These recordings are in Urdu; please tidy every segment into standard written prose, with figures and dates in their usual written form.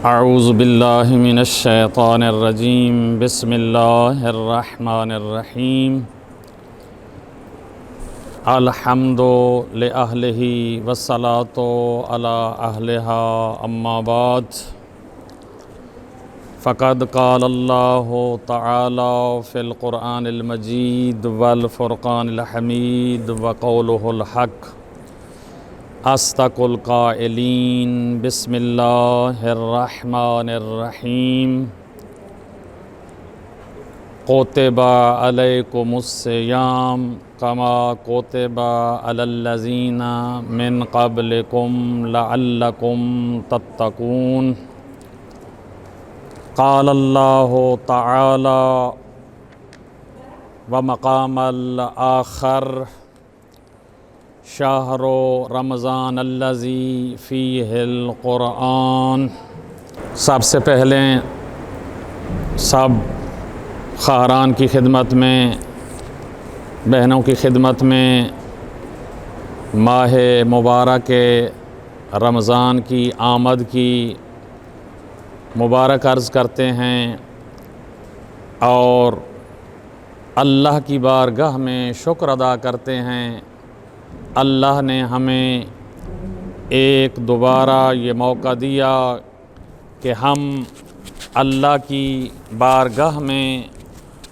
اعوذ باللہ من الشیطان الرجیم بسم اللہ الرحمن الرحیم الحمد لأہلہ والصلاة علی اہلہا اما بعد فقد قال اللہ تعالی فی القرآن المجید والفرقان الحمید وقولہ الحق اصدق القائلین بسم اللہ الرحمن الرحیم کتب علیکم الصیام کما کتب علی الذین من قبلکم لعلکم تتقون قال اللہ تعالی ومقام الآخر شہر رمضان الذی فیہ القرآن۔ سب سے پہلے سب خواہران کی خدمت میں، بہنوں کی خدمت میں ماہ مبارک رمضان کی آمد کی مبارک عرض کرتے ہیں اور اللہ کی بارگاہ میں شکر ادا کرتے ہیں۔ اللہ نے ہمیں ایک دوبارہ یہ موقع دیا کہ ہم اللہ کی بارگاہ میں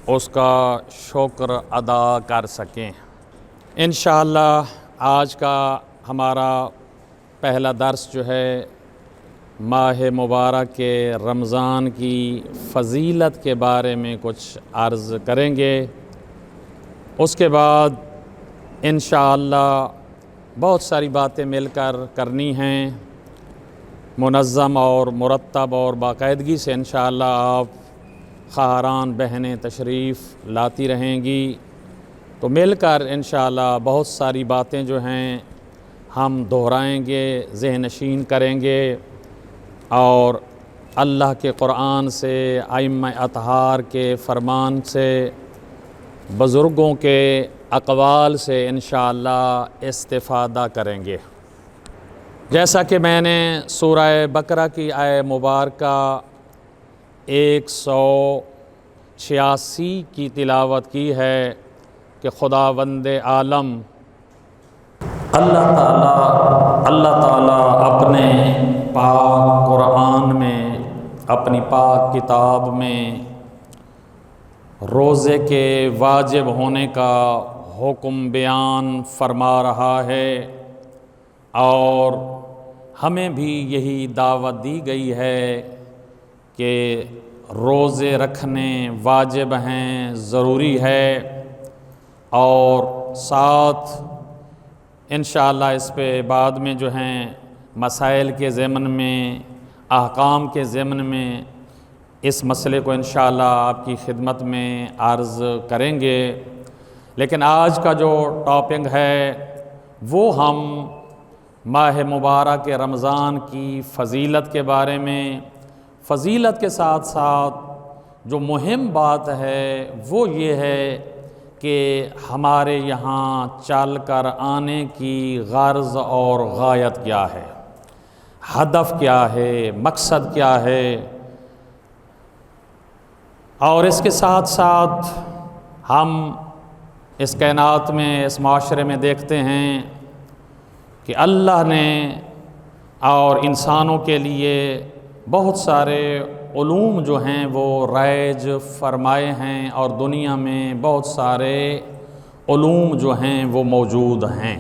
اس کا شکر ادا کر سکیں۔ انشاءاللہ آج کا ہمارا پہلا درس جو ہے ماہ مبارک رمضان کی فضیلت کے بارے میں کچھ عرض کریں گے۔ اس کے بعد انشاءاللہ بہت ساری باتیں مل کر کرنی ہیں، منظم اور مرتب اور باقاعدگی سے انشاءاللہ آپ خواہران بہنیں تشریف لاتی رہیں گی تو مل کر انشاءاللہ بہت ساری باتیں جو ہیں ہم دہرائیں گے، ذہن نشین کریں گے اور اللہ کے قرآن سے، ائمہ اطہار کے فرمان سے، بزرگوں کے اقوال سے انشاءاللہ استفادہ کریں گے۔ جیسا کہ میں نے سورہ بقرہ کی آیہ مبارکہ 186 کی تلاوت کی ہے کہ خداوند عالم اللہ تعالیٰ اپنے پاک قرآن میں، اپنی پاک کتاب میں روزے کے واجب ہونے کا حکم بیان فرما رہا ہے اور ہمیں بھی یہی دعوت دی گئی ہے کہ روزے رکھنے واجب ہیں، ضروری ہے اور ساتھ انشاءاللہ اس پہ بعد میں جو ہیں مسائل کے ضمن میں، احکام کے ضمن میں اس مسئلے کو انشاءاللہ آپ کی خدمت میں عرض کریں گے۔ لیکن آج کا جو ٹاپک ہے وہ ہم ماہ مبارک رمضان کی فضیلت کے بارے میں، فضیلت کے ساتھ ساتھ جو مہم بات ہے وہ یہ ہے کہ ہمارے یہاں چل کر آنے کی غرض اور غایت کیا ہے، ہدف کیا ہے، مقصد کیا ہے، اور اس کے ساتھ ساتھ ہم اس کائنات میں، اس معاشرے میں دیکھتے ہیں کہ اللہ نے اور انسانوں کے لیے بہت سارے علوم جو ہیں وہ رائج فرمائے ہیں اور دنیا میں بہت سارے علوم جو ہیں وہ موجود ہیں،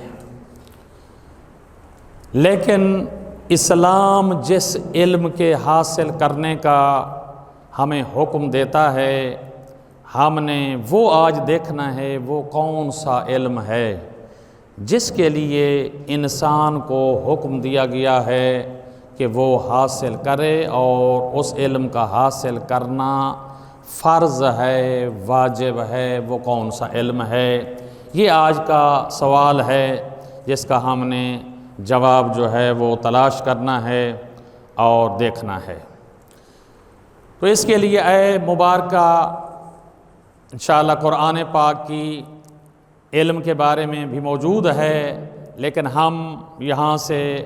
لیکن اسلام جس علم کے حاصل کرنے کا ہمیں حکم دیتا ہے، ہم نے وہ آج دیکھنا ہے وہ کون سا علم ہے جس کے لیے انسان کو حکم دیا گیا ہے کہ وہ حاصل کرے اور اس علم کا حاصل کرنا فرض ہے، واجب ہے۔ وہ کون سا علم ہے؟ یہ آج کا سوال ہے جس کا ہم نے جواب جو ہے وہ تلاش کرنا ہے اور دیکھنا ہے۔ تو اس کے لیے اے مبارکہ انشاءاللہ قرآن پاک کی علم کے بارے میں بھی موجود ہے، لیکن ہم یہاں سے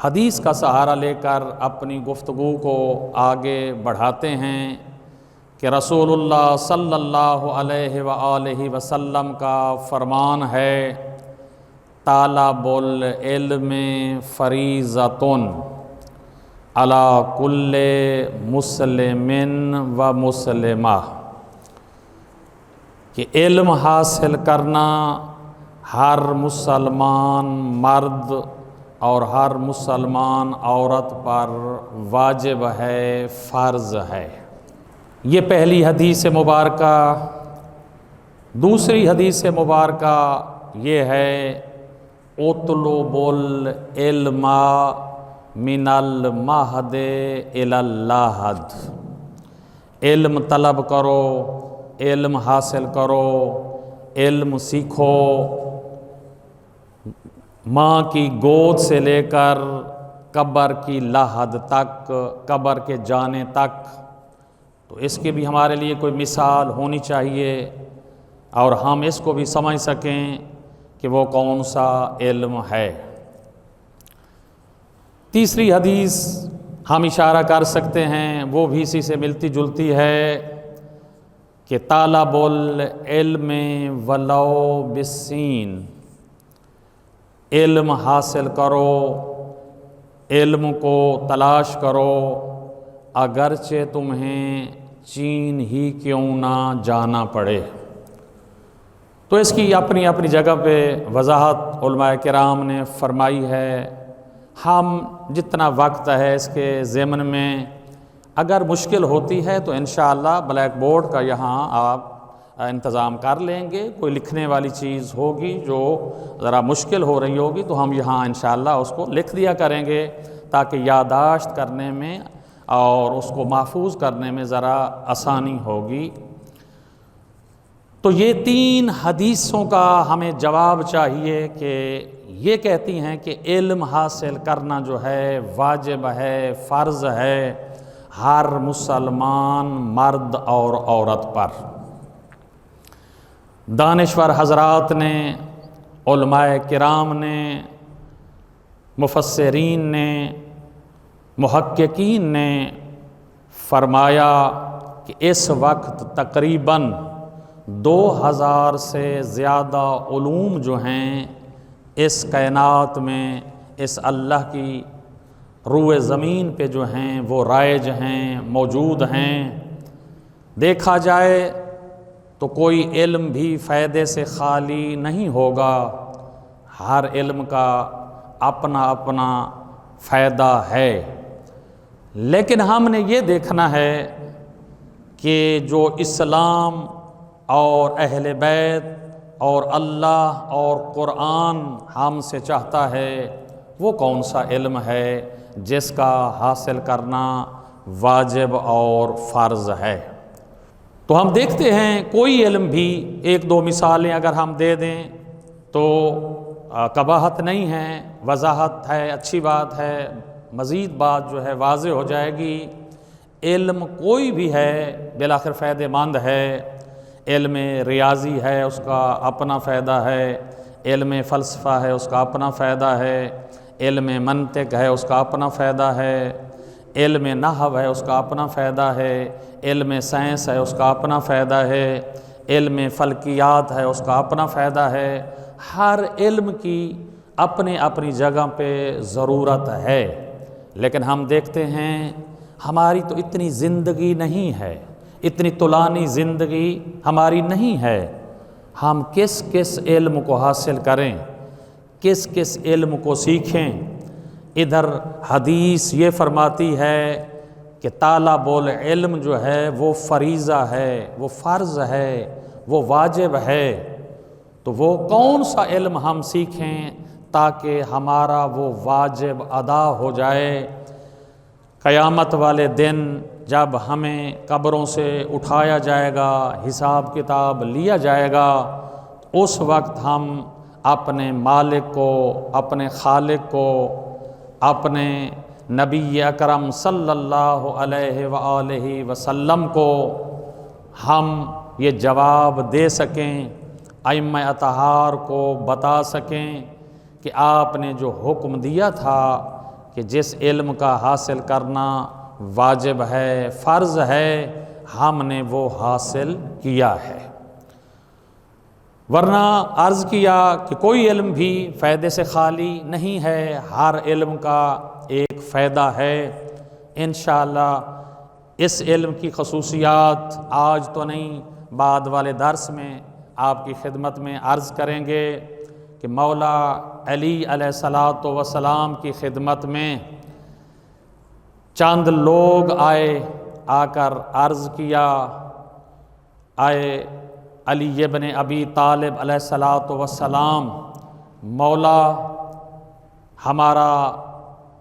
حدیث کا سہارا لے کر اپنی گفتگو کو آگے بڑھاتے ہیں کہ رسول اللہ صلی اللہ علیہ وآلہ وسلم کا فرمان ہے طالب العلم فریضۃ علی کل مسلم و مسلمہ، کہ علم حاصل کرنا ہر مسلمان مرد اور ہر مسلمان عورت پر واجب ہے، فرض ہے۔ یہ پہلی حدیث مبارکہ۔ دوسری حدیث مبارکہ یہ ہے اطلبوا العلم من المہد الی اللحد، علم طلب کرو، علم حاصل کرو، علم سیکھو، ماں کی گود سے لے کر قبر کی لحد تک، قبر کے جانے تک۔ تو اس کی بھی ہمارے لیے کوئی مثال ہونی چاہیے اور ہم اس کو بھی سمجھ سکیں کہ وہ کون سا علم ہے۔ تیسری حدیث ہم اشارہ کر سکتے ہیں، وہ بھی اسی سے ملتی جلتی ہے کہ طالب العلم ولو بالسین، علم حاصل کرو، علم کو تلاش کرو، اگرچہ تمہیں چین ہی کیوں نہ جانا پڑے۔ تو اس کی اپنی اپنی جگہ پہ وضاحت علماء کرام نے فرمائی ہے۔ ہم جتنا وقت ہے اس کے ضمن میں اگر مشکل ہوتی ہے تو انشاءاللہ بلیک بورڈ کا یہاں آپ انتظام کر لیں گے، کوئی لکھنے والی چیز ہوگی جو ذرا مشکل ہو رہی ہوگی تو ہم یہاں انشاءاللہ اس کو لکھ دیا کریں گے تاکہ یادداشت کرنے میں اور اس کو محفوظ کرنے میں ذرا آسانی ہوگی۔ تو یہ تین حدیثوں کا ہمیں جواب چاہیے کہ یہ کہتی ہیں کہ علم حاصل کرنا جو ہے واجب ہے، فرض ہے ہر مسلمان مرد اور عورت پر۔ دانشور حضرات نے، علماء کرام نے، مفسرین نے، محققین نے فرمایا کہ اس وقت تقریباً 2000 سے زیادہ علوم جو ہیں اس کائنات میں، اس اللہ کی روئے زمین پہ جو ہیں وہ رائج ہیں، موجود ہیں۔ دیکھا جائے تو کوئی علم بھی فائدے سے خالی نہیں ہوگا، ہر علم کا اپنا اپنا فائدہ ہے، لیکن ہم نے یہ دیکھنا ہے کہ جو اسلام اور اہل بیت اور اللہ اور قرآن ہم سے چاہتا ہے وہ کون سا علم ہے جس کا حاصل کرنا واجب اور فرض ہے۔ تو ہم دیکھتے ہیں کوئی علم بھی، ایک دو مثالیں اگر ہم دے دیں تو قباحت نہیں ہے، وضاحت ہے، اچھی بات ہے، مزید بات جو ہے واضح ہو جائے گی۔ علم کوئی بھی ہے بالآخر فائدہ مند ہے۔ علم ریاضی ہے، اس کا اپنا فائدہ ہے، علم فلسفہ ہے، اس کا اپنا فائدہ ہے، علم منطق ہے، اس کا اپنا فائدہ ہے، علم نحو ہے، اس کا اپنا فائدہ ہے، علم سائنس ہے، اس کا اپنا فائدہ ہے، علم فلکیات ہے، اس کا اپنا فائدہ ہے۔ ہر علم کی اپنی اپنی جگہ پہ ضرورت ہے، لیکن ہم دیکھتے ہیں ہماری تو اتنی زندگی نہیں ہے، اتنی طولانی زندگی ہماری نہیں ہے، ہم کس کس علم کو حاصل کریں، کس کس علم کو سیکھیں۔ ادھر حدیث یہ فرماتی ہے کہ طالب العلم جو ہے وہ فریضہ ہے، وہ فرض ہے، وہ واجب ہے۔ تو وہ کون سا علم ہم سیکھیں تاکہ ہمارا وہ واجب ادا ہو جائے۔ قیامت والے دن جب ہمیں قبروں سے اٹھایا جائے گا، حساب کتاب لیا جائے گا، اس وقت ہم اپنے مالک کو، اپنے خالق کو، اپنے نبی اکرم صلی اللہ علیہ وآلہ وسلم کو ہم یہ جواب دے سکیں، ائمہ اطہار کو بتا سکیں کہ آپ نے جو حکم دیا تھا کہ جس علم کا حاصل کرنا واجب ہے، فرض ہے، ہم نے وہ حاصل کیا ہے۔ ورنہ عرض کیا کہ کوئی علم بھی فائدے سے خالی نہیں ہے، ہر علم کا ایک فائدہ ہے۔ انشاءاللہ اس علم کی خصوصیات آج تو نہیں، بعد والے درس میں آپ کی خدمت میں عرض کریں گے کہ مولا علی علیہ السلام کی خدمت میں چند لوگ آ کر عرض کیا، آئے علی ابن ابی طالب علیہ السلام، مولا ہمارا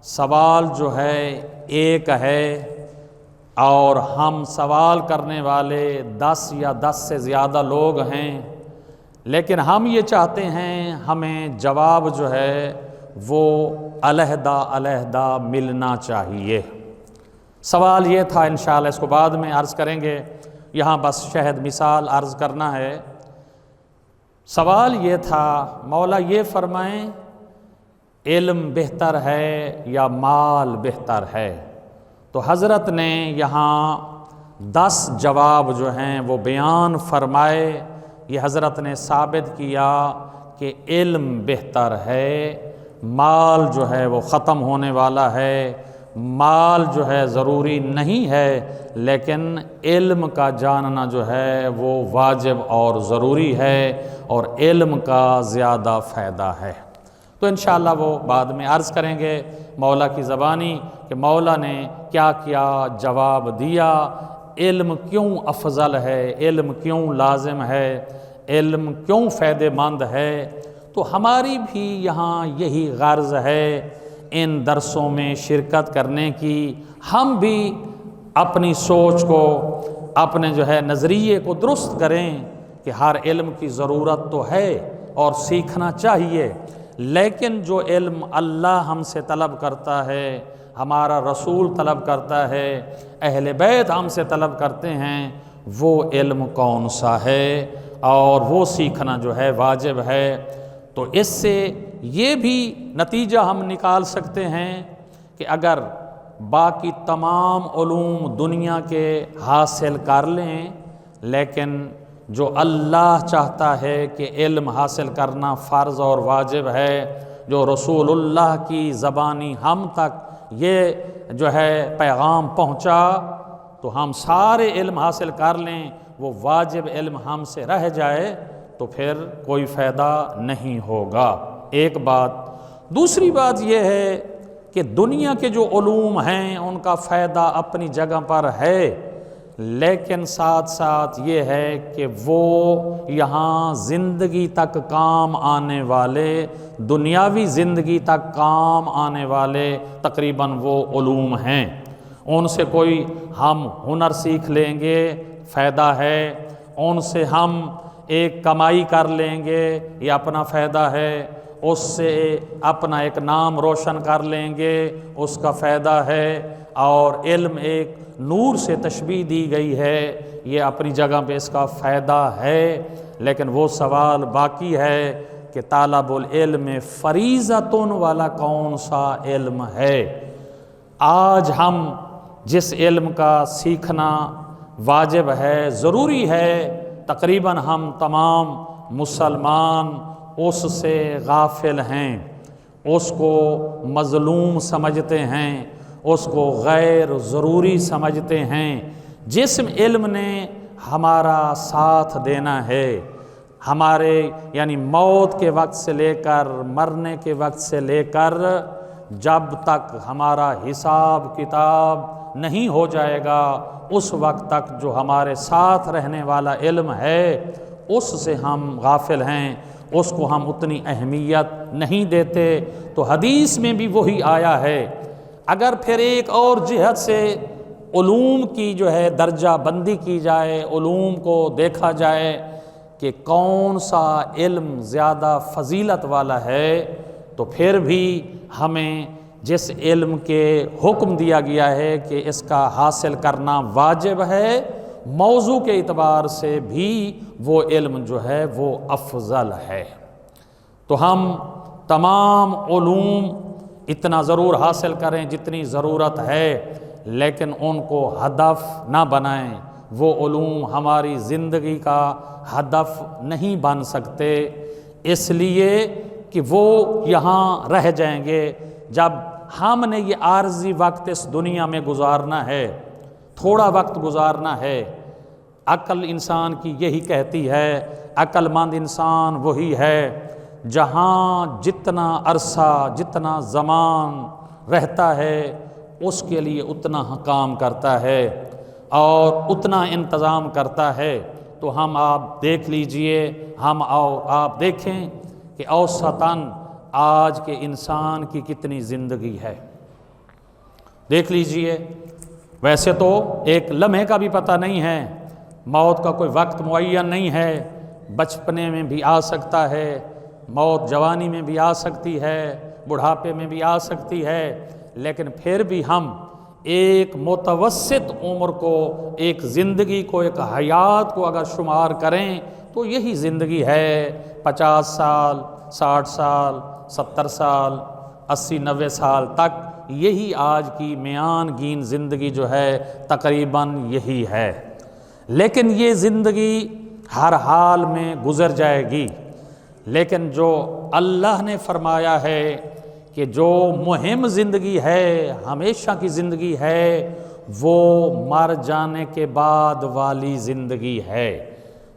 سوال جو ہے ایک ہے اور ہم سوال کرنے والے 10 یا 10 سے زیادہ لوگ ہیں، لیکن ہم یہ چاہتے ہیں ہمیں جواب جو ہے وہ علیحدہ علیحدہ ملنا چاہیے۔ سوال یہ تھا، انشاءاللہ اس کو بعد میں عرض کریں گے، یہاں بس شہد مثال عرض کرنا ہے۔ سوال یہ تھا، مولا یہ فرمائیں علم بہتر ہے یا مال بہتر ہے؟ تو حضرت نے یہاں 10 جواب جو ہیں وہ بیان فرمائے۔ یہ حضرت نے ثابت کیا کہ علم بہتر ہے، مال جو ہے وہ ختم ہونے والا ہے، مال جو ہے ضروری نہیں ہے، لیکن علم کا جاننا جو ہے وہ واجب اور ضروری ہے، اور علم کا زیادہ فائدہ ہے۔ تو انشاءاللہ وہ بعد میں عرض کریں گے مولا کی زبانی کہ مولا نے کیا کیا جواب دیا، علم کیوں افضل ہے، علم کیوں لازم ہے، علم کیوں فائدہ مند ہے۔ تو ہماری بھی یہاں یہی غرض ہے ان درسوں میں شرکت کرنے کی، ہم بھی اپنی سوچ کو، اپنے جو ہے نظریے کو درست کریں کہ ہر علم کی ضرورت تو ہے اور سیکھنا چاہیے، لیکن جو علم اللہ ہم سے طلب کرتا ہے، ہمارا رسول طلب کرتا ہے، اہل بیت ہم سے طلب کرتے ہیں، وہ علم کون سا ہے، اور وہ سیکھنا جو ہے واجب ہے۔ تو اس سے یہ بھی نتیجہ ہم نکال سکتے ہیں کہ اگر باقی تمام علوم دنیا کے حاصل کر لیں، لیکن جو اللہ چاہتا ہے کہ علم حاصل کرنا فرض اور واجب ہے، جو رسول اللہ کی زبانی ہم تک یہ جو ہے پیغام پہنچا، تو ہم سارے علم حاصل کر لیں، وہ واجب علم ہم سے رہ جائے تو پھر کوئی فائدہ نہیں ہوگا۔ ایک بات۔ دوسری بات یہ ہے کہ دنیا کے جو علوم ہیں ان کا فائدہ اپنی جگہ پر ہے، لیکن ساتھ ساتھ یہ ہے کہ وہ یہاں زندگی تک کام آنے والے، دنیاوی زندگی تک کام آنے والے تقریباً وہ علوم ہیں۔ ان سے کوئی ہم ہنر سیکھ لیں گے، فائدہ ہے، ان سے ہم ایک کمائی کر لیں گے، یہ اپنا فائدہ ہے، اس سے اپنا ایک نام روشن کر لیں گے، اس کا فائدہ ہے، اور علم ایک نور سے تشبیہ دی گئی ہے، یہ اپنی جگہ پہ اس کا فائدہ ہے، لیکن وہ سوال باقی ہے کہ طالب العلم فریضۃ والا کون سا علم ہے؟ آج ہم جس علم کا سیکھنا واجب ہے، ضروری ہے، تقریباً ہم تمام مسلمان اس سے غافل ہیں، اس کو مظلوم سمجھتے ہیں، اس کو غیر ضروری سمجھتے ہیں۔ جس علم نے ہمارا ساتھ دینا ہے، ہمارے یعنی موت کے وقت سے لے کر مرنے کے وقت سے لے کر جب تک ہمارا حساب کتاب نہیں ہو جائے گا، اس وقت تک جو ہمارے ساتھ رہنے والا علم ہے اس سے ہم غافل ہیں، اس کو ہم اتنی اہمیت نہیں دیتے۔ تو حدیث میں بھی وہی آیا ہے۔ اگر پھر ایک اور جہت سے علوم کی جو ہے درجہ بندی کی جائے، علوم کو دیکھا جائے کہ کون سا علم زیادہ فضیلت والا ہے، تو پھر بھی ہمیں جس علم کے حکم دیا گیا ہے کہ اس کا حاصل کرنا واجب ہے، موضوع کے اعتبار سے بھی وہ علم جو ہے وہ افضل ہے۔ تو ہم تمام علوم اتنا ضرور حاصل کریں جتنی ضرورت ہے، لیکن ان کو ہدف نہ بنائیں۔ وہ علوم ہماری زندگی کا ہدف نہیں بن سکتے، اس لیے کہ وہ یہاں رہ جائیں گے۔ جب ہم نے یہ عارضی وقت اس دنیا میں گزارنا ہے، تھوڑا وقت گزارنا ہے، عقل انسان کی یہی کہتی ہے، عقل مند انسان وہی ہے جہاں جتنا عرصہ، جتنا زمان رہتا ہے اس کے لیے اتنا کام کرتا ہے اور اتنا انتظام کرتا ہے۔ تو ہم آپ دیکھ لیجئے، آپ دیکھیں کہ اوسطاً آج کے انسان کی کتنی زندگی ہے، دیکھ لیجئے۔ ویسے تو ایک لمحے کا بھی پتہ نہیں ہے، موت کا کوئی وقت معین نہیں ہے، بچپنے میں بھی آ سکتا ہے، موت جوانی میں بھی آ سکتی ہے، بڑھاپے میں بھی آ سکتی ہے، لیکن پھر بھی ہم ایک متوسط عمر کو، ایک زندگی کو، ایک حیات کو اگر شمار کریں تو یہی زندگی ہے۔ 50 سال، 60 سال، 70 سال، 80 90 سال تک یہی آج کی میان گین زندگی جو ہے تقریباً یہی ہے۔ لیکن یہ زندگی ہر حال میں گزر جائے گی، لیکن جو اللہ نے فرمایا ہے کہ جو مہم زندگی ہے، ہمیشہ کی زندگی ہے، وہ مر جانے کے بعد والی زندگی ہے۔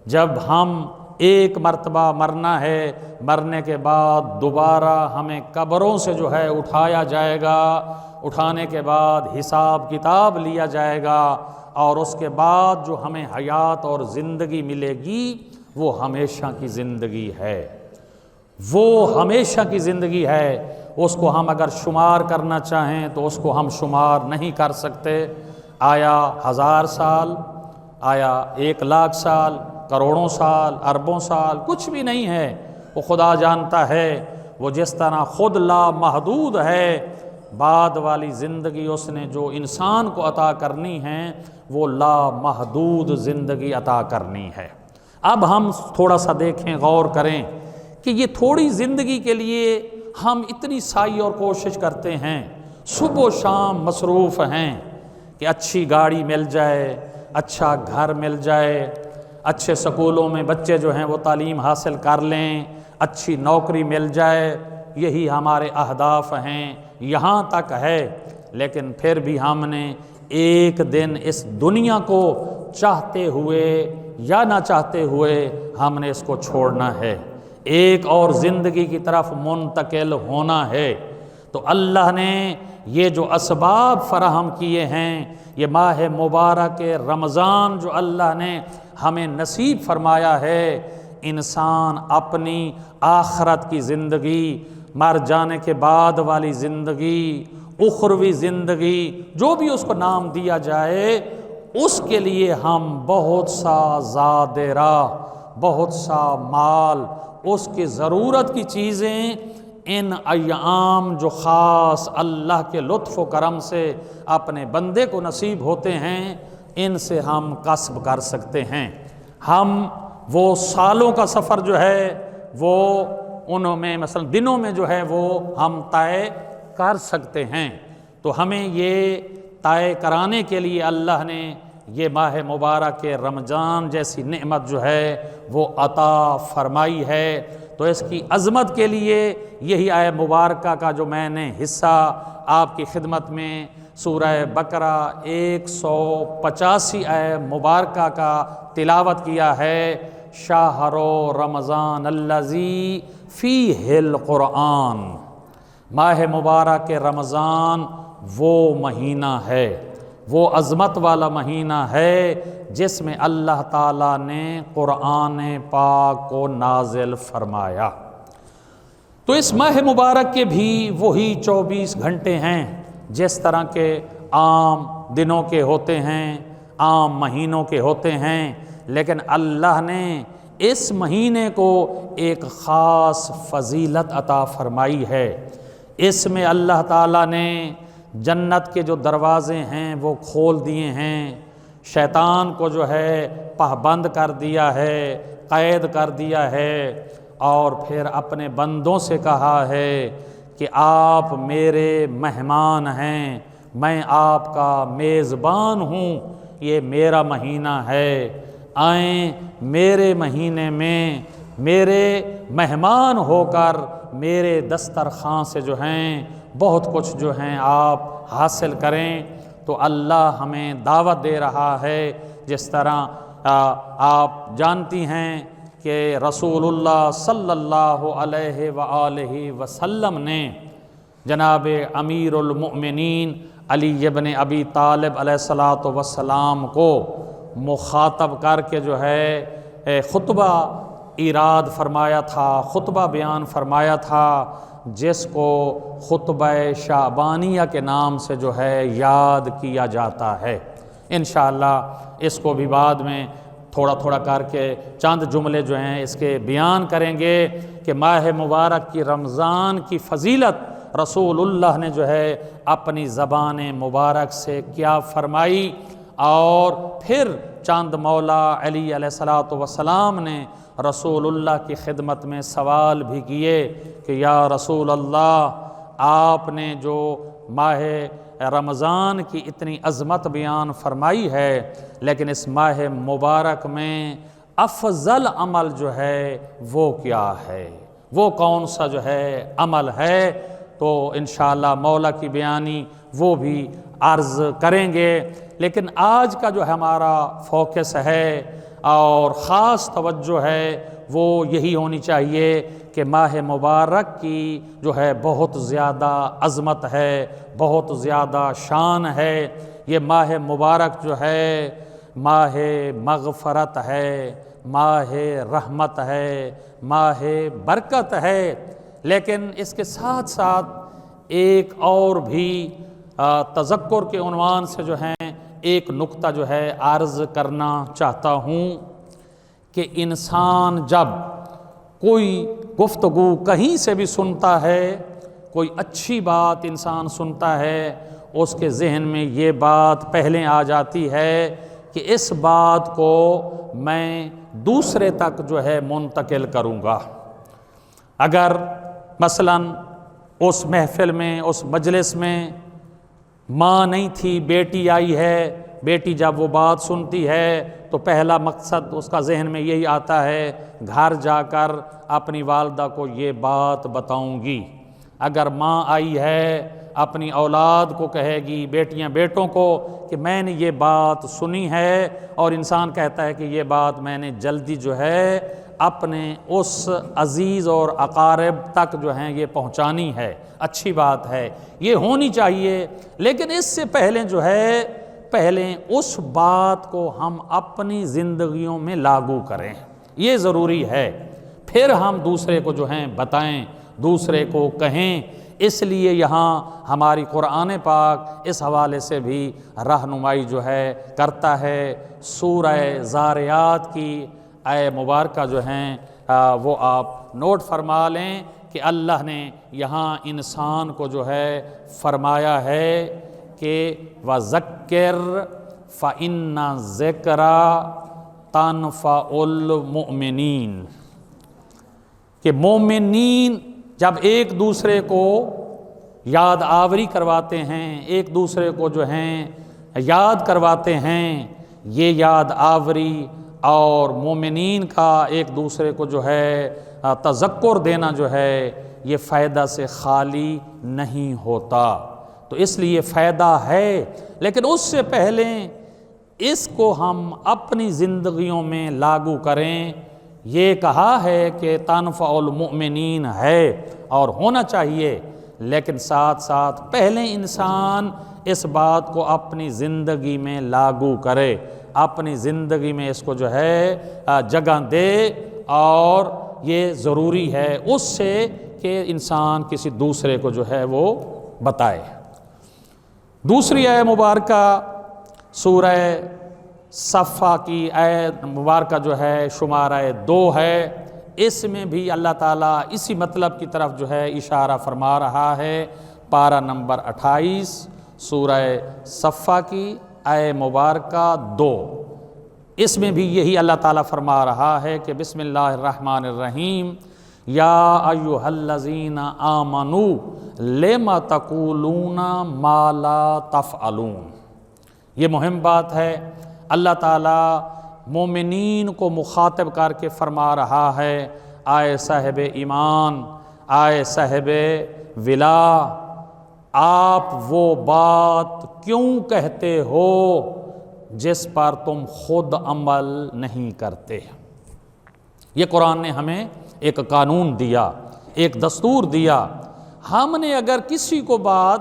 جب ہم ایک مرتبہ مرنا ہے، مرنے کے بعد دوبارہ ہمیں قبروں سے جو ہے اٹھایا جائے گا، اٹھانے کے بعد حساب کتاب لیا جائے گا، اور اس کے بعد جو ہمیں حیات اور زندگی ملے گی وہ ہمیشہ کی زندگی ہے، وہ ہمیشہ کی زندگی ہے۔ اس کو ہم اگر شمار کرنا چاہیں تو اس کو ہم شمار نہیں کر سکتے۔ آیا 1000 سال، آیا 1,00,000 سال، کروڑوں سال، اربوں سال، کچھ بھی نہیں ہے، وہ خدا جانتا ہے۔ وہ جس طرح خود لا محدود ہے، بعد والی زندگی اس نے جو انسان کو عطا کرنی ہے وہ لا محدود زندگی عطا کرنی ہے۔ اب ہم تھوڑا سا دیکھیں، غور کریں کہ یہ تھوڑی زندگی کے لیے ہم اتنی سعی اور کوشش کرتے ہیں، صبح و شام مصروف ہیں کہ اچھی گاڑی مل جائے، اچھا گھر مل جائے، اچھے سکولوں میں بچے جو ہیں وہ تعلیم حاصل کر لیں، اچھی نوکری مل جائے، یہی ہمارے اہداف ہیں، یہاں تک ہے۔ لیکن پھر بھی ہم نے ایک دن اس دنیا کو چاہتے ہوئے یا نہ چاہتے ہوئے ہم نے اس کو چھوڑنا ہے، ایک اور زندگی کی طرف منتقل ہونا ہے۔ تو اللہ نے یہ جو اسباب فراہم کیے ہیں، یہ ماہ مبارک رمضان جو اللہ نے ہمیں نصیب فرمایا ہے، انسان اپنی آخرت کی زندگی، مر جانے کے بعد والی زندگی، اخروی زندگی، جو بھی اس کو نام دیا جائے، اس کے لیے ہم بہت سا زاد راہ، بہت سا مال، اس کی ضرورت کی چیزیں ان ایام جو خاص اللہ کے لطف و کرم سے اپنے بندے کو نصیب ہوتے ہیں، ان سے ہم کسب کر سکتے ہیں۔ ہم وہ سالوں کا سفر جو ہے وہ انہوں میں مثلا دنوں میں جو ہے وہ ہم طے کر سکتے ہیں۔ تو ہمیں یہ طے کرانے کے لیے اللہ نے یہ ماہ مبارک رمضان جیسی نعمت جو ہے وہ عطا فرمائی ہے۔ تو اس کی عظمت کے لیے یہی آیہ مبارکہ کا جو میں نے حصہ آپ کی خدمت میں سورہ بقرہ 185 آیہ مبارکہ کا تلاوت کیا ہے۔ شہر رمضان الذی فیہ القرآن، ماہ مبارک رمضان وہ مہینہ ہے، وہ عظمت والا مہینہ ہے جس میں اللہ تعالیٰ نے قرآن پاک کو نازل فرمایا۔ تو اس ماہ مبارک کے بھی وہی 24 گھنٹے ہیں جس طرح کے عام دنوں کے ہوتے ہیں، عام مہینوں کے ہوتے ہیں، لیکن اللہ نے اس مہینے کو ایک خاص فضیلت عطا فرمائی ہے۔ اس میں اللہ تعالیٰ نے جنت کے جو دروازے ہیں وہ کھول دیے ہیں، شیطان کو جو ہے پابند کر دیا ہے، قید کر دیا ہے، اور پھر اپنے بندوں سے کہا ہے کہ آپ میرے مہمان ہیں، میں آپ کا میزبان ہوں، یہ میرا مہینہ ہے، آئیں میرے مہینے میں میرے مہمان ہو کر میرے دسترخوان سے جو ہیں بہت کچھ جو ہیں آپ حاصل کریں۔ تو اللہ ہمیں دعوت دے رہا ہے، جس طرح آپ جانتی ہیں کہ رسول اللہ صلی اللہ علیہ وآلہ وسلم نے جناب امیر المؤمنین علی ابن ابی طالب علیہ الصلاۃ والسلام کو مخاطب کر کے جو ہے خطبہ ایراد فرمایا تھا، خطبہ بیان فرمایا تھا، جس کو خطبہ شعبانیہ کے نام سے جو ہے یاد کیا جاتا ہے۔ انشاءاللہ اس کو بھی بعد میں تھوڑا تھوڑا کر کے چند جملے جو ہیں اس کے بیان کریں گے کہ ماہ مبارک کی رمضان کی فضیلت رسول اللہ نے جو ہے اپنی زبان مبارک سے کیا فرمائی، اور پھر چند مولا علی علیہ الصلاۃ والسلام نے رسول اللہ کی خدمت میں سوال بھی کیے کہ یا رسول اللہ، آپ نے جو ماہ رمضان کی اتنی عظمت بیان فرمائی ہے، لیکن اس ماہ مبارک میں افضل عمل جو ہے وہ کیا ہے، وہ کون سا جو ہے عمل ہے؟ تو انشاءاللہ مولا کی بیانی وہ بھی عرض کریں گے، لیکن آج کا جو ہمارا فوکس ہے اور خاص توجہ ہے وہ یہی ہونی چاہیے کہ ماہ مبارک کی جو ہے بہت زیادہ عظمت ہے، بہت زیادہ شان ہے۔ یہ ماہ مبارک جو ہے ماہ مغفرت ہے، ماہ رحمت ہے، ماہ برکت ہے، لیکن اس کے ساتھ ساتھ ایک اور بھی تذکر کے عنوان سے جو ہیں ایک نقطہ جو ہے عرض کرنا چاہتا ہوں کہ انسان جب کوئی گفتگو کہیں سے بھی سنتا ہے، کوئی اچھی بات انسان سنتا ہے، اس کے ذہن میں یہ بات پہلے آ جاتی ہے کہ اس بات کو میں دوسرے تک جو ہے منتقل کروں گا۔ اگر مثلاً اس محفل میں، اس مجلس میں ماں نہیں تھی، بیٹی آئی ہے، بیٹی جب وہ بات سنتی ہے تو پہلا مقصد اس کا ذہن میں یہی آتا ہے گھر جا کر اپنی والدہ کو یہ بات بتاؤں گی۔ اگر ماں آئی ہے اپنی اولاد کو کہے گی، بیٹیاں بیٹوں کو، کہ میں نے یہ بات سنی ہے، اور انسان کہتا ہے کہ یہ بات میں نے جلدی جو ہے اپنے اس عزیز اور اقارب تک جو ہیں یہ پہنچانی ہے، اچھی بات ہے، یہ ہونی چاہیے، لیکن اس سے پہلے جو ہے پہلے اس بات کو ہم اپنی زندگیوں میں لاگو کریں، یہ ضروری ہے، پھر ہم دوسرے کو جو ہیں بتائیں، دوسرے کو کہیں۔ اس لیے یہاں ہماری قرآن پاک اس حوالے سے بھی رہنمائی جو ہے کرتا ہے۔ سورہ زاریات کی آیہ مبارکہ جو ہیں وہ آپ نوٹ فرما لیں کہ اللہ نے یہاں انسان کو جو ہے فرمایا ہے کہ وَذَكِّرْ فَإِنَّ الذِّكْرَىٰ تَنفَعُ الْمُؤْمِنِينَ، کہ مومنین جب ایک دوسرے کو یاد آوری کرواتے ہیں، ایک دوسرے کو جو ہیں یاد کرواتے ہیں، یہ یاد آوری اور مومنین کا ایک دوسرے کو جو ہے تذکر دینا جو ہے یہ فائدہ سے خالی نہیں ہوتا، تو اس لیے فائدہ ہے، لیکن اس سے پہلے اس کو ہم اپنی زندگیوں میں لاگو کریں۔ یہ کہا ہے کہ تنفع المؤمنین ہے اور ہونا چاہیے، لیکن ساتھ ساتھ پہلے انسان اس بات کو اپنی زندگی میں لاگو کرے، اپنی زندگی میں اس کو جو ہے جگہ دے، اور یہ ضروری ہے اس سے کہ انسان کسی دوسرے کو جو ہے وہ بتائے۔ دوسری آیہ مبارکہ سورہ صفہ کی آیت مبارکہ جو ہے شمارہ 2 ہے، اس میں بھی اللہ تعالیٰ اسی مطلب کی طرف جو ہے اشارہ فرما رہا ہے۔ پارہ نمبر 28 سورہ صفہ کی آیہ مبارکہ 2، اس میں بھی یہی اللہ تعالیٰ فرما رہا ہے کہ بسم اللہ الرحمن الرحیم، یا ایھا الذین آمنوا، لما تقولون ما لا تفعلون۔ یہ مہم بات ہے، اللہ تعالیٰ مومنین کو مخاطب کر کے فرما رہا ہے، آئے صاحب ایمان، آئے صاحب ولا، آپ وہ بات کیوں کہتے ہو جس پر تم خود عمل نہیں کرتے۔ یہ قرآن نے ہمیں ایک قانون دیا، ایک دستور دیا۔ ہم نے اگر کسی کو بات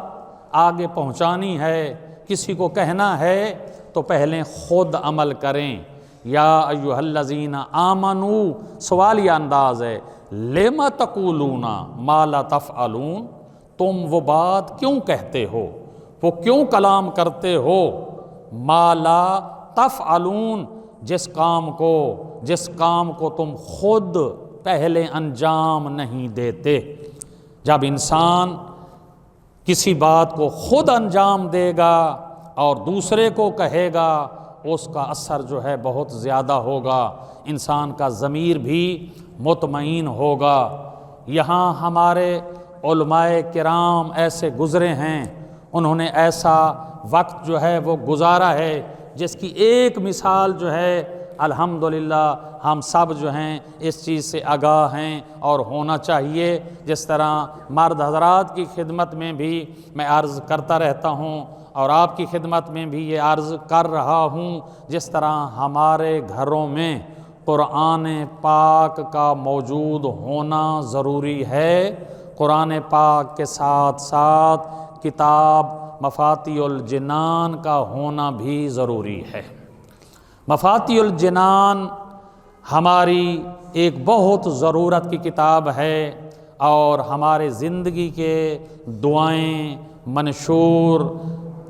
آگے پہنچانی ہے، کسی کو کہنا ہے، تو پہلے خود عمل کریں۔ یا ایھا الذین آمنوا سوالیہ انداز ہے، لما تقولون ما لا تفعلون، تم وہ بات کیوں کہتے ہو، وہ کیوں کلام کرتے ہو، ما لا تفعلون، جس کام کو تم خود پہلے انجام نہیں دیتے۔ جب انسان کسی بات کو خود انجام دے گا اور دوسرے کو کہے گا، اس کا اثر جو ہے بہت زیادہ ہوگا، انسان کا ضمیر بھی مطمئن ہوگا۔ یہاں ہمارے علماء کرام ایسے گزرے ہیں، انہوں نے ایسا وقت جو ہے وہ گزارا ہے جس کی ایک مثال جو ہے الحمدللہ ہم سب جو ہیں اس چیز سے آگاہ ہیں اور ہونا چاہیے۔ جس طرح مرد حضرات کی خدمت میں بھی میں عرض کرتا رہتا ہوں اور آپ کی خدمت میں بھی یہ عرض کر رہا ہوں، جس طرح ہمارے گھروں میں قرآن پاک کا موجود ہونا ضروری ہے، قرآن پاک کے ساتھ ساتھ کتاب مفاتیح الجنان کا ہونا بھی ضروری ہے۔ مفاتیح الجنان ہماری ایک بہت ضرورت کی کتاب ہے، اور ہمارے زندگی کے دعائیں منشور،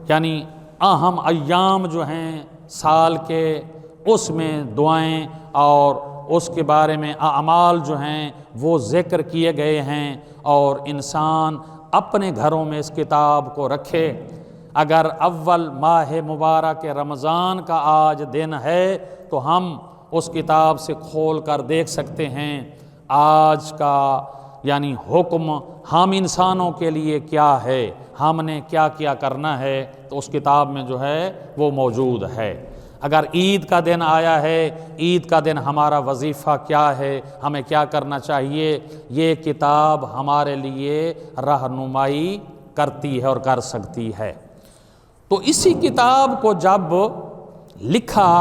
یعنی اہم ایام جو ہیں سال کے، اس میں دعائیں اور اس کے بارے میں اعمال جو ہیں وہ ذکر کیے گئے ہیں، اور انسان اپنے گھروں میں اس کتاب کو رکھے۔ اگر اول ماہ مبارک رمضان کا آج دن ہے تو ہم اس کتاب سے کھول کر دیکھ سکتے ہیں آج کا یعنی حکم ہم انسانوں کے لیے کیا ہے، ہم نے کیا کیا کرنا ہے، تو اس کتاب میں جو ہے وہ موجود ہے۔ اگر عید کا دن آیا ہے، عید کا دن ہمارا وظیفہ کیا ہے، ہمیں کیا کرنا چاہیے، یہ کتاب ہمارے لیے رہنمائی کرتی ہے اور کر سکتی ہے۔ تو اسی کتاب کو جب لکھا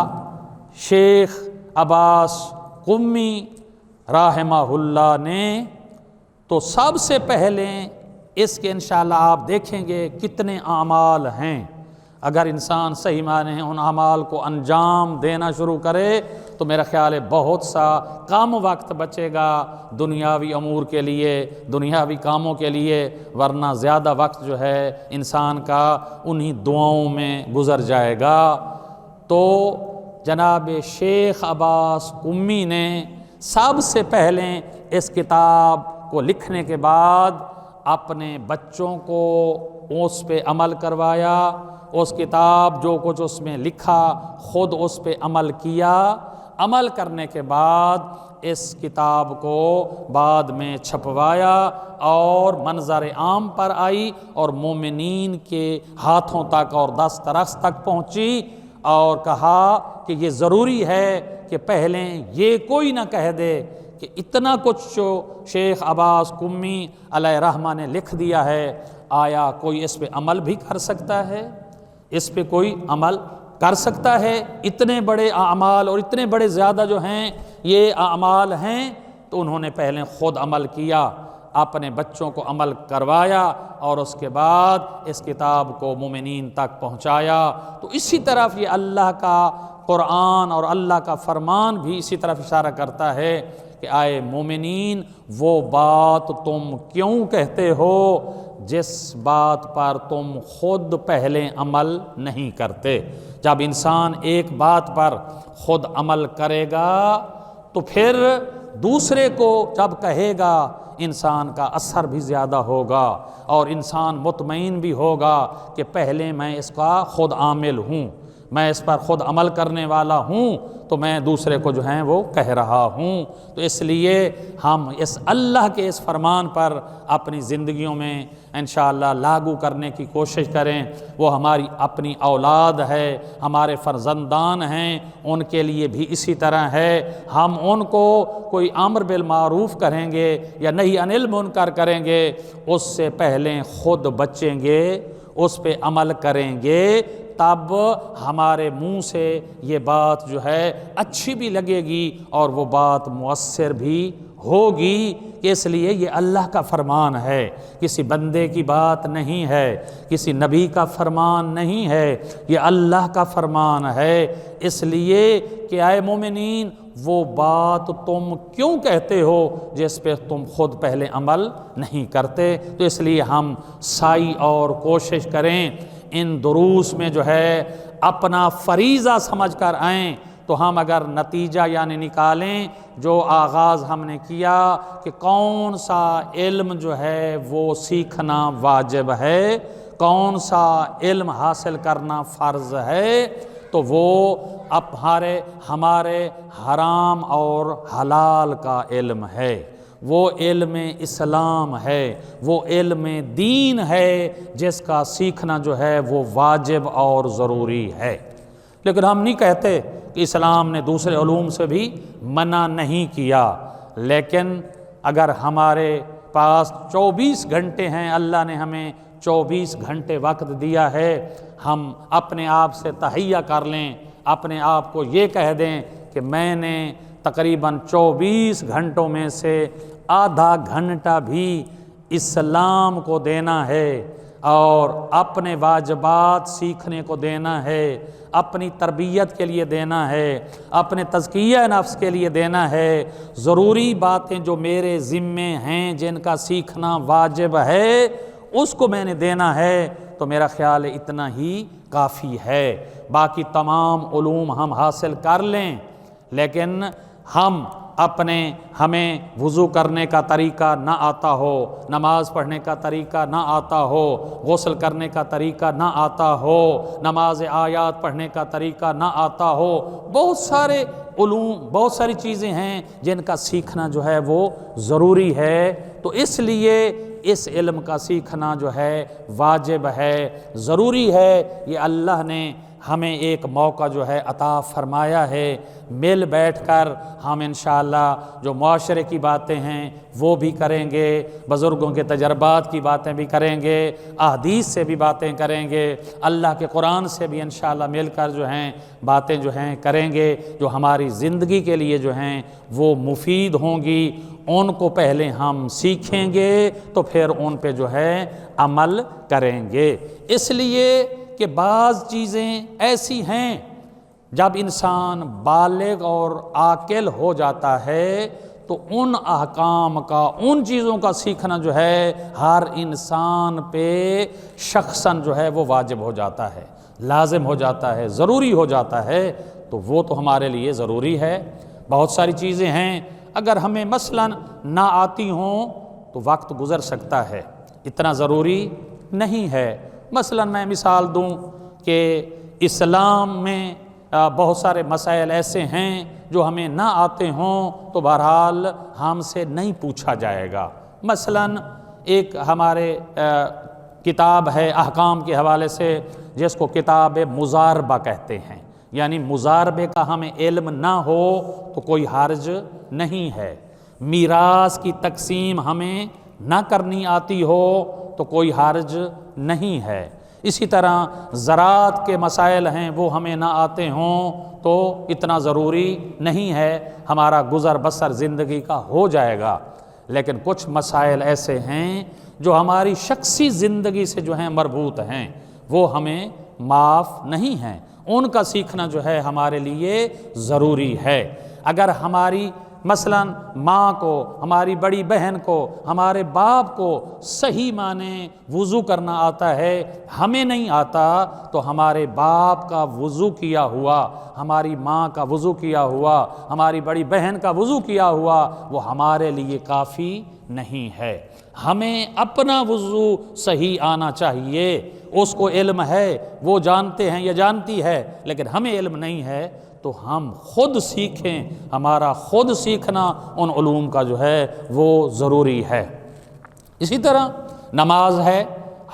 شیخ عباس قمی رحمہ اللہ نے، تو سب سے پہلے اس کے انشاءاللہ آپ دیکھیں گے کتنے اعمال ہیں۔ اگر انسان صحیح معنی ہے ان اعمال کو انجام دینا شروع کرے تو میرا خیال ہے بہت سا کم وقت بچے گا دنیاوی امور کے لیے، دنیاوی کاموں کے لیے، ورنہ زیادہ وقت جو ہے انسان کا انہی دعاؤں میں گزر جائے گا۔ تو جناب شیخ عباس قمی نے سب سے پہلے اس کتاب کو لکھنے کے بعد اپنے بچوں کو اس پہ عمل کروایا، اس کتاب جو کچھ اس میں لکھا خود اس پہ عمل کیا، عمل کرنے کے بعد اس کتاب کو بعد میں چھپوایا اور منظر عام پر آئی اور مومنین کے ہاتھوں تک اور دسترس تک پہنچی، اور کہا کہ یہ ضروری ہے کہ پہلے یہ کوئی نہ کہہ دے کہ اتنا کچھ جو شیخ عباس قمی علیہ رحمہ نے لکھ دیا ہے، آیا کوئی اس پہ عمل بھی کر سکتا ہے، اس پہ کوئی عمل کر سکتا ہے؟ اتنے بڑے اعمال اور اتنے بڑے زیادہ جو ہیں یہ اعمال ہیں، تو انہوں نے پہلے خود عمل کیا، اپنے بچوں کو عمل کروایا اور اس کے بعد اس کتاب کو مومنین تک پہنچایا۔ تو اسی طرف یہ اللہ کا قرآن اور اللہ کا فرمان بھی اسی طرف اشارہ کرتا ہے کہ آئے مومنین وہ بات تم کیوں کہتے ہو جس بات پر تم خود پہلے عمل نہیں کرتے۔ جب انسان ایک بات پر خود عمل کرے گا تو پھر دوسرے کو جب کہے گا انسان کا اثر بھی زیادہ ہوگا اور انسان مطمئن بھی ہوگا کہ پہلے میں اس کا خود عامل ہوں۔ میں اس پر خود عمل کرنے والا ہوں تو میں دوسرے کو جو ہیں وہ کہہ رہا ہوں۔ تو اس لیے ہم اس اللہ کے اس فرمان پر اپنی زندگیوں میں انشاءاللہ لاگو کرنے کی کوشش کریں۔ وہ ہماری اپنی اولاد ہے، ہمارے فرزندان ہیں، ان کے لیے بھی اسی طرح ہے۔ ہم ان کو کوئی امر بالمعروف کریں گے یا نہی عن المنکر کریں گے، اس سے پہلے خود بچیں گے، اس پہ عمل کریں گے، تب ہمارے منہ سے یہ بات جو ہے اچھی بھی لگے گی اور وہ بات مؤثر بھی ہوگی۔ اس لیے یہ اللہ کا فرمان ہے، کسی بندے کی بات نہیں ہے، کسی نبی کا فرمان نہیں ہے، یہ اللہ کا فرمان ہے۔ اس لیے کہ اے مومنین، وہ بات تم کیوں کہتے ہو جس پہ تم خود پہلے عمل نہیں کرتے؟ تو اس لیے ہم سعی اور کوشش کریں، ان دروس میں جو ہے اپنا فریضہ سمجھ کر آئیں۔ تو ہم اگر نتیجہ یعنی نکالیں، جو آغاز ہم نے کیا کہ کون سا علم جو ہے وہ سیکھنا واجب ہے، کون سا علم حاصل کرنا فرض ہے، تو وہ ہمارے حرام اور حلال کا علم ہے، وہ علم اسلام ہے، وہ علم دین ہے، جس کا سیکھنا جو ہے وہ واجب اور ضروری ہے۔ لیکن ہم نہیں کہتے کہ اسلام نے دوسرے علوم سے بھی منع نہیں کیا، لیکن اگر ہمارے پاس 24 گھنٹے ہیں، اللہ نے ہمیں 24 گھنٹے وقت دیا ہے، ہم اپنے آپ سے تہیہ کر لیں، اپنے آپ کو یہ کہہ دیں کہ میں نے تقریباً 24 گھنٹوں میں سے آدھا گھنٹہ بھی اسلام کو دینا ہے اور اپنے واجبات سیکھنے کو دینا ہے، اپنی تربیت کے لیے دینا ہے، اپنے تزکیہ نفس کے لیے دینا ہے، ضروری باتیں جو میرے ذمے ہیں جن کا سیکھنا واجب ہے اس کو میں نے دینا ہے، تو میرا خیال ہے اتنا ہی کافی ہے۔ باقی تمام علوم ہم حاصل کر لیں، لیکن ہمیں وضو کرنے کا طریقہ نہ آتا ہو، نماز پڑھنے کا طریقہ نہ آتا ہو، غسل کرنے کا طریقہ نہ آتا ہو، نماز آیات پڑھنے کا طریقہ نہ آتا ہو، بہت سارے علوم، بہت ساری چیزیں ہیں جن کا سیکھنا جو ہے وہ ضروری ہے۔ تو اس لیے اس علم کا سیکھنا جو ہے واجب ہے، ضروری ہے۔ یہ اللہ نے ہمیں ایک موقع جو ہے عطا فرمایا ہے، مل بیٹھ کر ہم انشاءاللہ جو معاشرے کی باتیں ہیں وہ بھی کریں گے، بزرگوں کے تجربات کی باتیں بھی کریں گے، احادیث سے بھی باتیں کریں گے، اللہ کے قرآن سے بھی انشاءاللہ مل کر جو ہیں باتیں جو ہیں کریں گے، جو ہماری زندگی کے لیے جو ہیں وہ مفید ہوں گی۔ ان کو پہلے ہم سیکھیں گے تو پھر ان پہ جو ہے عمل کریں گے۔ اس لیے کہ بعض چیزیں ایسی ہیں جب انسان بالغ اور عاقل ہو جاتا ہے تو ان احکام کا، ان چیزوں کا سیکھنا جو ہے ہر انسان پہ شخصاً جو ہے وہ واجب ہو جاتا ہے، لازم ہو جاتا ہے، ضروری ہو جاتا ہے۔ تو وہ تو ہمارے لیے ضروری ہے۔ بہت ساری چیزیں ہیں اگر ہمیں مثلاً نہ آتی ہوں تو وقت گزر سکتا ہے، اتنا ضروری نہیں ہے۔ مثلاً میں مثال دوں کہ اسلام میں بہت سارے مسائل ایسے ہیں جو ہمیں نہ آتے ہوں تو بہرحال ہم سے نہیں پوچھا جائے گا۔ مثلاً ایک ہمارے کتاب ہے احکام کے حوالے سے جس کو کتاب مضاربہ کہتے ہیں، یعنی مضاربے کا ہمیں علم نہ ہو تو کوئی حرج نہیں ہے۔ میراث کی تقسیم ہمیں نہ کرنی آتی ہو تو کوئی حرج نہیں ہے۔ اسی طرح زراعت کے مسائل ہیں وہ ہمیں نہ آتے ہوں تو اتنا ضروری نہیں ہے، ہمارا گزر بسر زندگی کا ہو جائے گا۔ لیکن کچھ مسائل ایسے ہیں جو ہماری شخصی زندگی سے جو ہیں مربوط ہیں، وہ ہمیں معاف نہیں ہیں، ان کا سیکھنا جو ہے ہمارے لیے ضروری ہے۔ اگر ہماری مثلاً ماں کو، ہماری بڑی بہن کو، ہمارے باپ کو صحیح معنی وضو کرنا آتا ہے، ہمیں نہیں آتا، تو ہمارے باپ کا وضو کیا ہوا، ہماری ماں کا وضو کیا ہوا، ہماری بڑی بہن کا وضو کیا ہوا وہ ہمارے لیے کافی نہیں ہے۔ ہمیں اپنا وضو صحیح آنا چاہیے، اس کو علم ہے، وہ جانتے ہیں یا جانتی ہے، لیکن ہمیں علم نہیں ہے، تو ہم خود سیکھیں۔ ہمارا خود سیکھنا ان علوم کا جو ہے وہ ضروری ہے۔ اسی طرح نماز ہے،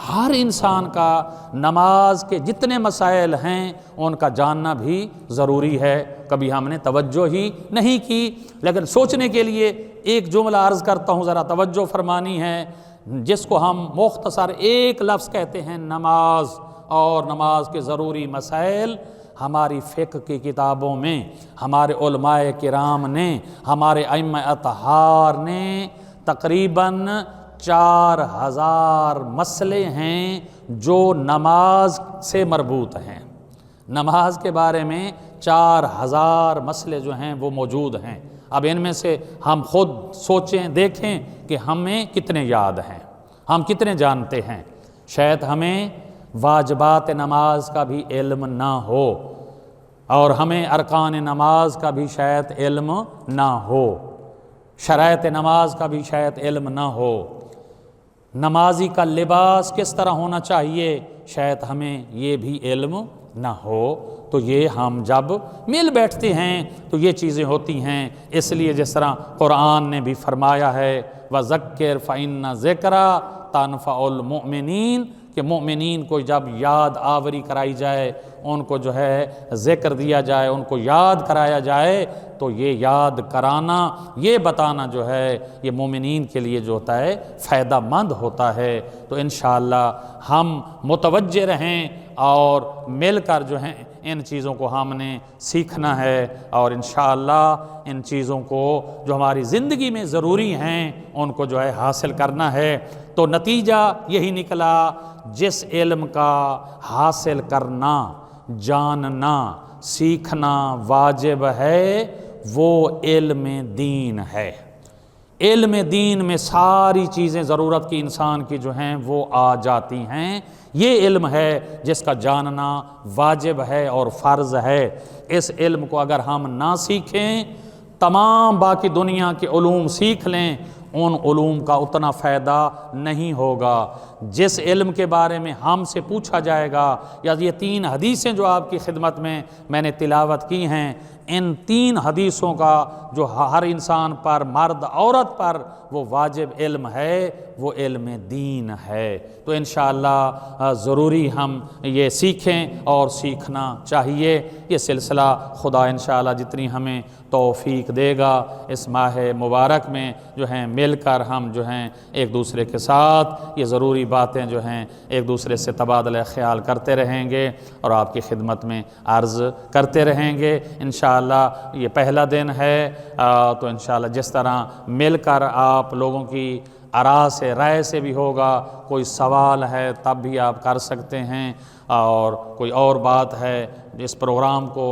ہر انسان کا نماز کے جتنے مسائل ہیں ان کا جاننا بھی ضروری ہے۔ کبھی ہم نے توجہ ہی نہیں کی، لیکن سوچنے کے لیے ایک جملہ عرض کرتا ہوں، ذرا توجہ فرمانی ہے، جس کو ہم مختصر ایک لفظ کہتے ہیں نماز، اور نماز کے ضروری مسائل ہماری فقہ کی کتابوں میں ہمارے علماء کرام نے، ہمارے ائمہ اطہار نے تقریباً 4000 مسئلے ہیں جو نماز سے مربوط ہیں۔ نماز کے بارے میں 4000 مسئلے جو ہیں وہ موجود ہیں۔ اب ان میں سے ہم خود سوچیں، دیکھیں کہ ہمیں کتنے یاد ہیں، ہم کتنے جانتے ہیں۔ شاید ہمیں واجبات نماز کا بھی علم نہ ہو، اور ہمیں ارکان نماز کا بھی شاید علم نہ ہو، شرائط نماز کا بھی شاید علم نہ ہو، نمازی کا لباس کس طرح ہونا چاہیے شاید ہمیں یہ بھی علم نہ ہو۔ تو یہ ہم جب مل بیٹھتے ہیں تو یہ چیزیں ہوتی ہیں۔ اس لیے جس طرح قرآن نے بھی فرمایا ہے وَذَكِّرْ فَإِنَّ ذِكْرَى تَنفَعُ الْمُؤْمِنِينَ، کہ مومنین کو جب یاد آوری کرائی جائے، ان کو جو ہے ذکر دیا جائے، ان کو یاد کرایا جائے، تو یہ یاد کرانا، یہ بتانا جو ہے یہ مومنین کے لیے جو ہوتا ہے فائدہ مند ہوتا ہے۔ تو انشاءاللہ ہم متوجہ رہیں اور مل کر جو ہیں ان چیزوں کو ہم نے سیکھنا ہے، اور انشاءاللہ ان چیزوں کو جو ہماری زندگی میں ضروری ہیں ان کو جو ہے حاصل کرنا ہے۔ تو نتیجہ یہی نکلا، جس علم کا حاصل کرنا، جاننا، سیکھنا واجب ہے وہ علم دین ہے۔ علم دین میں ساری چیزیں ضرورت کی انسان کی جو ہیں وہ آ جاتی ہیں۔ یہ علم ہے جس کا جاننا واجب ہے اور فرض ہے۔ اس علم کو اگر ہم نہ سیکھیں، تمام باقی دنیا کے علوم سیکھ لیں، ان علوم کا اتنا فائدہ نہیں ہوگا۔ جس علم کے بارے میں ہم سے پوچھا جائے گا، یا یہ 3 حدیثیں جو آپ کی خدمت میں نے تلاوت کی ہیں، ان 3 حدیثوں کا جو ہر انسان پر، مرد عورت پر وہ واجب علم ہے، وہ علم دین ہے۔ تو انشاءاللہ ضروری ہم یہ سیکھیں اور سیکھنا چاہیے۔ یہ سلسلہ خدا انشاءاللہ جتنی ہمیں توفیق دے گا، اس ماہ مبارک میں جو ہیں مل کر ہم جو ہیں ایک دوسرے کے ساتھ یہ ضروری باتیں جو ہیں ایک دوسرے سے تبادلہ خیال کرتے رہیں گے اور آپ کی خدمت میں عرض کرتے رہیں گے۔ انشاءاللہ یہ پہلا دن ہے، تو انشاءاللہ جس طرح مل کر آپ لوگوں کی آراء سے، رائے سے بھی ہوگا، کوئی سوال ہے تب بھی آپ کر سکتے ہیں، اور کوئی اور بات ہے اس پروگرام کو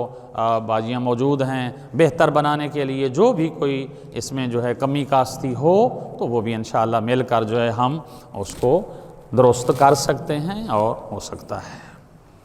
باجیاں موجود ہیں بہتر بنانے کے لیے، جو بھی کوئی اس میں جو ہے کمی کاستی ہو تو وہ بھی انشاءاللہ مل کر جو ہے ہم اس کو درست کر سکتے ہیں اور ہو سکتا ہے۔